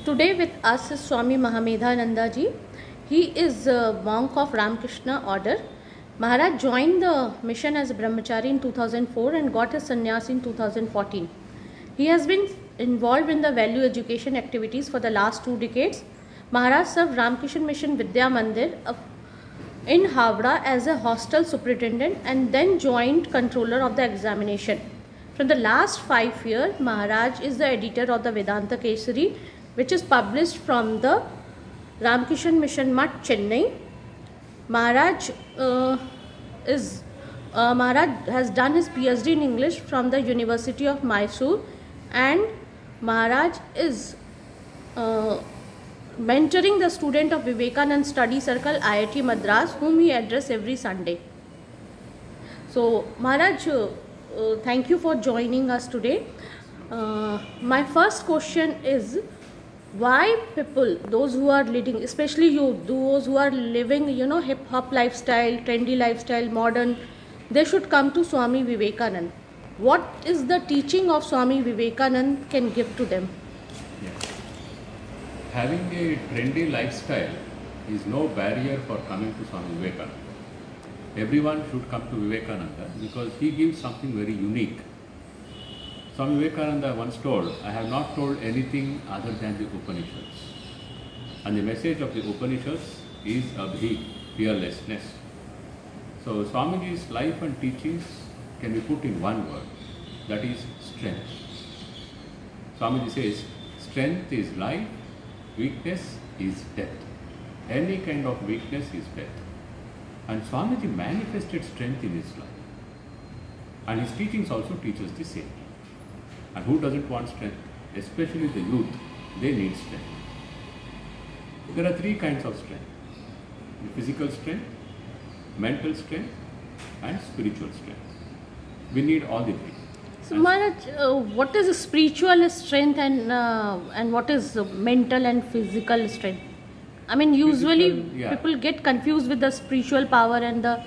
Today with us is Swami Mahamedhananda ji. He is a monk of Ramakrishna order. Maharaj joined the mission as a brahmachari in 2004 and got his sannyas in 2014. He has been involved in the value education activities for the last 2 decades. Maharaj served Ramakrishna Mission Vidya Mandir in Havra as a hostel superintendent and then joint controller of the examination. From the last 5 years, Maharaj is the editor of the Vedanta Kesari, which is published from the Ramakrishna Mission Mutt, Chennai. Maharaj has done his PhD in English from the University of Mysore, and Maharaj is mentoring the student of Vivekananda Study Circle, IIT Madras, whom he addresses every Sunday. So, Maharaj, thank you for joining us today. My first question is, why people, those who are leading, especially you, those who are living, hip hop lifestyle, trendy lifestyle, modern, they should come to Swami Vivekananda. What is the teaching of Swami Vivekananda can give to them? Yes. Having a trendy lifestyle is no barrier for coming to Swami Vivekananda. Everyone should come to Vivekananda because he gives something very unique. Swami Vivekananda once told, I have not told anything other than the Upanishads. And the message of the Upanishads is Abhi, fearlessness. So Swamiji's life and teachings can be put in one word, that is strength. Swamiji says, strength is life, weakness is death. Any kind of weakness is death. And Swamiji manifested strength in his life. And his teachings also teach us the same. And who doesn't want strength? Especially the youth, they need strength. There are 3 kinds of strength. The physical strength, mental strength, and spiritual strength. We need all the 3. So Maharaj, what is spiritual strength and what is mental and physical strength? I mean, usually people get confused with the spiritual power and the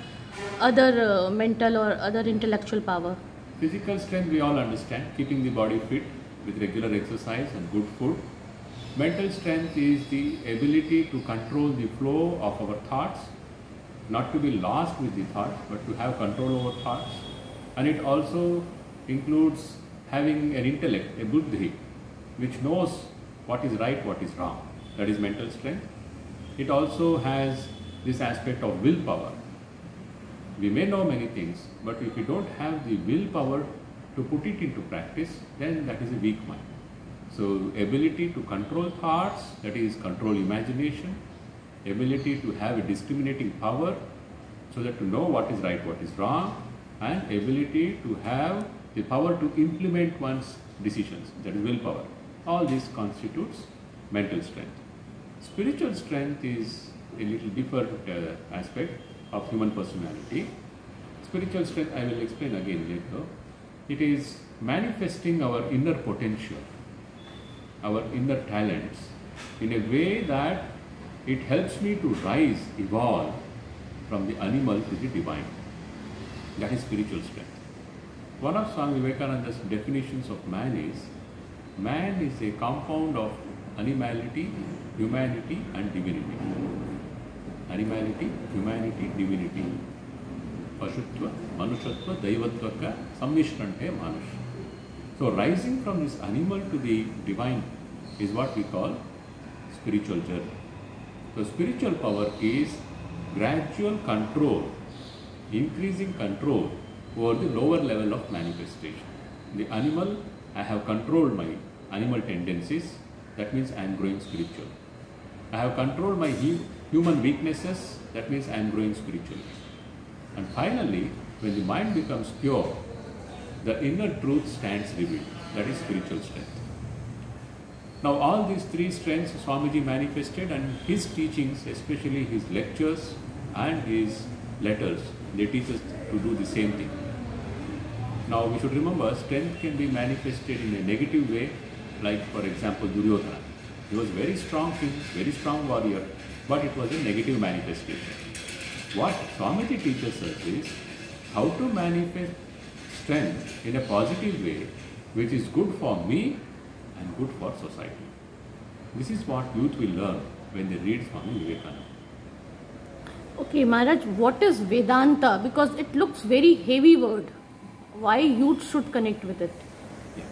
other mental or other intellectual power. Physical strength we all understand, keeping the body fit with regular exercise and good food. Mental strength is the ability to control the flow of our thoughts, not to be lost with the thoughts, but to have control over thoughts. And it also includes having an intellect, a buddhi, which knows what is right, what is wrong. That is mental strength. It also has this aspect of willpower. We may know many things, but if we don't have the willpower to put it into practice, then that is a weak mind. So, ability to control thoughts, that is control imagination, ability to have a discriminating power, so that to know what is right, what is wrong, and ability to have the power to implement one's decisions, that is willpower. All this constitutes mental strength. Spiritual strength is a little different aspect of human personality. Spiritual strength I will explain again later. It is manifesting our inner potential, our inner talents in a way that it helps me to rise, evolve from the animal to the divine. That is spiritual strength. One of Swami Vivekananda's definitions of man is a compound of animality, humanity and divinity. Animality, humanity, divinity. Pashutva, Manushatva, Daivatvaka, Sammishrante Manush. So rising from this animal to the divine is what we call spiritual journey. So spiritual power is gradual control, increasing control over the lower level of manifestation. The animal, I have controlled my animal tendencies, that means I am growing spiritual. I have controlled my human weaknesses, that means I am growing spiritually. And finally, when the mind becomes pure, the inner truth stands revealed, that is spiritual strength. Now all these 3 strengths Swamiji manifested, and his teachings, especially his lectures and his letters, they teach us to do the same thing. Now we should remember, strength can be manifested in a negative way, like for example Duryodhana. He was very strong king, very strong warrior, but it was a negative manifestation. What Swamiji teaches us is how to manifest strength in a positive way, which is good for me and good for society. This is what youth will learn when they read Swami Vivekananda. Okay, Maharaj, what is Vedanta? Because it looks very heavy word. Why youth should connect with it? Yeah.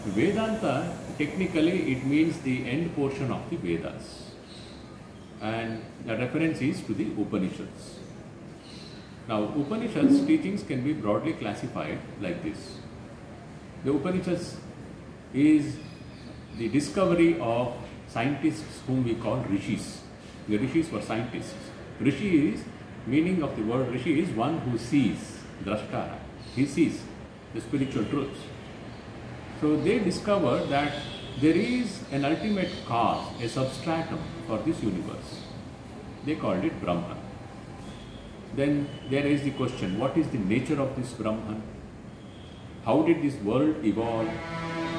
Vedanta, technically it means the end portion of the Vedas. And the reference is to the Upanishads. Now, Upanishads teachings can be broadly classified like this. The Upanishads is the discovery of scientists whom we call rishis. The rishis were scientists. Rishi is, meaning of the word rishi is one who sees, drashtara. He sees the spiritual truths. So they discovered that there is an ultimate cause, a substratum for this universe. They called it Brahman. Then there is the question, what is the nature of this Brahman? How did this world evolve?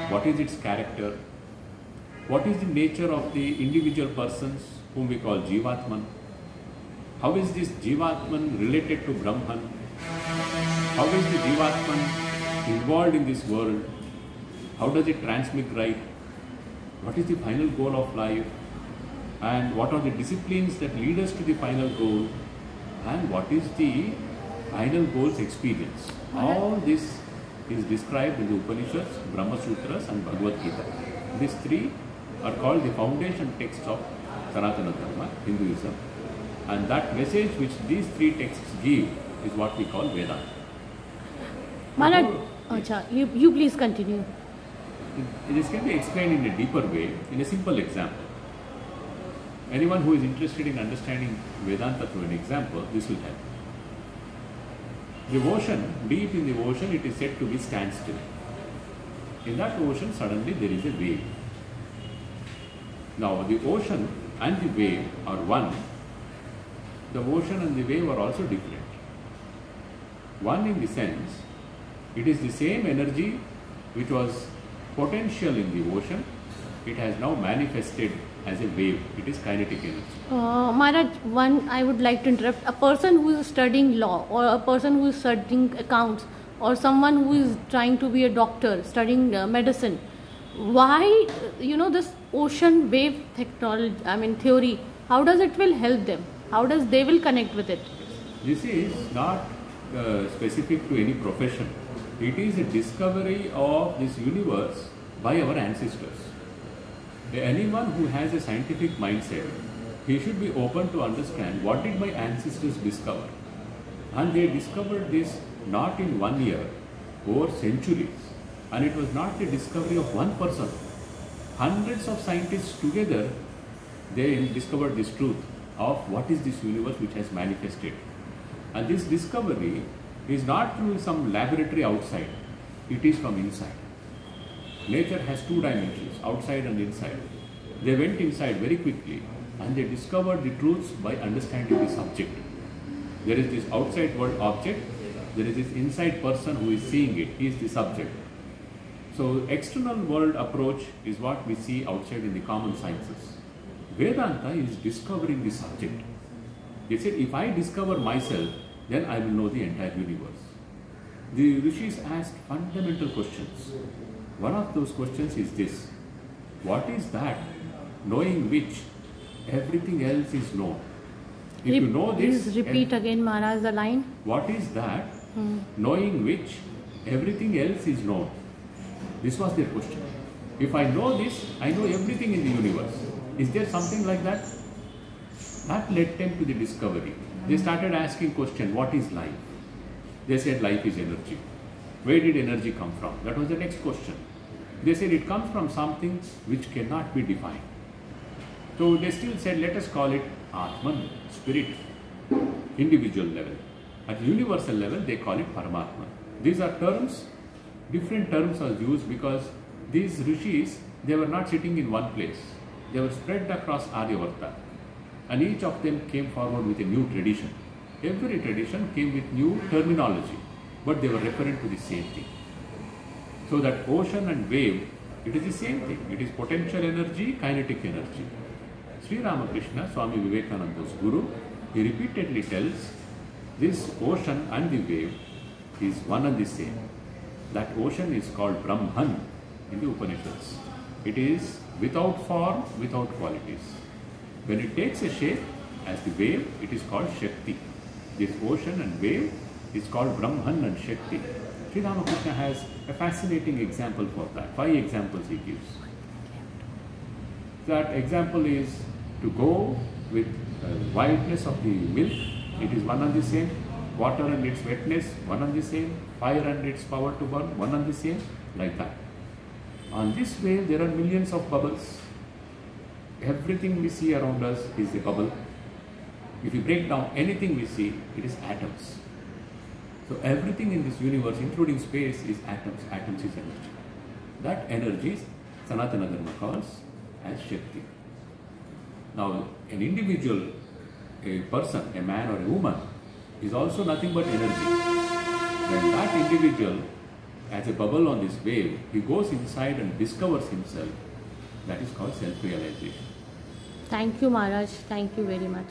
What is its character? What is the nature of the individual persons whom we call Jivatman? How is this Jivatman related to Brahman? How is the Jivatman involved in this world? How does it transmigrate? What is the final goal of life? And what are the disciplines that lead us to the final goal? And what is the final goal's experience? All this is described in the Upanishads, Brahma Sutras and Bhagavad Gita. These three are called the foundation texts of Sanatana Dharma, Hinduism. And that message which these three texts give is what we call Vedanta. Maharaj, you please continue. This can be explained in a deeper way, in a simple example. Anyone who is interested in understanding Vedanta through an example, this will help. The ocean, deep in the ocean, it is said to be standstill. In that ocean, suddenly there is a wave. Now, the ocean and the wave are one. The ocean and the wave are also different. One in the sense, it is the same energy which was potential in the ocean, it has now manifested as a wave. It is kinetic energy. Maharaj, I would like to interrupt. A person who is studying law, or a person who is studying accounts, or someone who is trying to be a doctor, studying medicine, why, this ocean wave technology, theory, how does it will help them? How does they will connect with it? This is not specific to any profession. It is a discovery of this universe by our ancestors. Anyone who has a scientific mindset, he should be open to understand what did my ancestors discover. And they discovered this not in 1 year, over centuries. And it was not the discovery of one person. Hundreds of scientists together, they discovered this truth of what is this universe which has manifested. And this discovery is not through some laboratory outside, it is from inside. Nature has two dimensions, outside and inside. They went inside very quickly and they discovered the truths by understanding the subject. There is this outside world object, there is this inside person who is seeing it, he is the subject. So external world approach is what we see outside in the common sciences. Vedanta is discovering the subject. They said, if I discover myself, then I will know the entire universe. The rishis asked fundamental questions. One of those questions is this: what is that knowing which everything else is known? If you know this, please repeat again, Maharaj, the line. What is that knowing which everything else is known? This was their question. If I know this, I know everything in the universe. Is there something like that? That led them to the discovery. They started asking question, what is life? They said life is energy. Where did energy come from? That was the next question. They said it comes from something which cannot be defined. So they still said, let us call it Atman, spirit, individual level. At universal level, they call it Paramatma. These are terms, different terms are used because these rishis, they were not sitting in one place. They were spread across Aryavarta. And each of them came forward with a new tradition. Every tradition came with new terminology, but they were referring to the same thing. So that ocean and wave, it is the same thing. It is potential energy, kinetic energy. Sri Ramakrishna, Swami Vivekananda's guru, he repeatedly tells this ocean and the wave is one and the same. That ocean is called Brahman in the Upanishads. It is without form, without qualities. When it takes a shape as the wave, it is called Shakti. This ocean and wave is called Brahman and Shakti. Sri Ramakrishna has a fascinating example for that. 5 examples he gives. That example is to go with whiteness of the milk, it is one and the same. Water and its wetness, one and the same. Fire and its power to burn, one and the same. Like that. On this wave, there are millions of bubbles. Everything we see around us is a bubble. If you break down anything we see, it is atoms. So everything in this universe, including space, is atoms. Atoms is energy. That energy, Sanatana Dharma calls as Shakti. Now, an individual, a person, a man or a woman, is also nothing but energy. When that individual, as a bubble on this wave, he goes inside and discovers himself. That is called self-realization. Thank you, Maharaj. Thank you very much.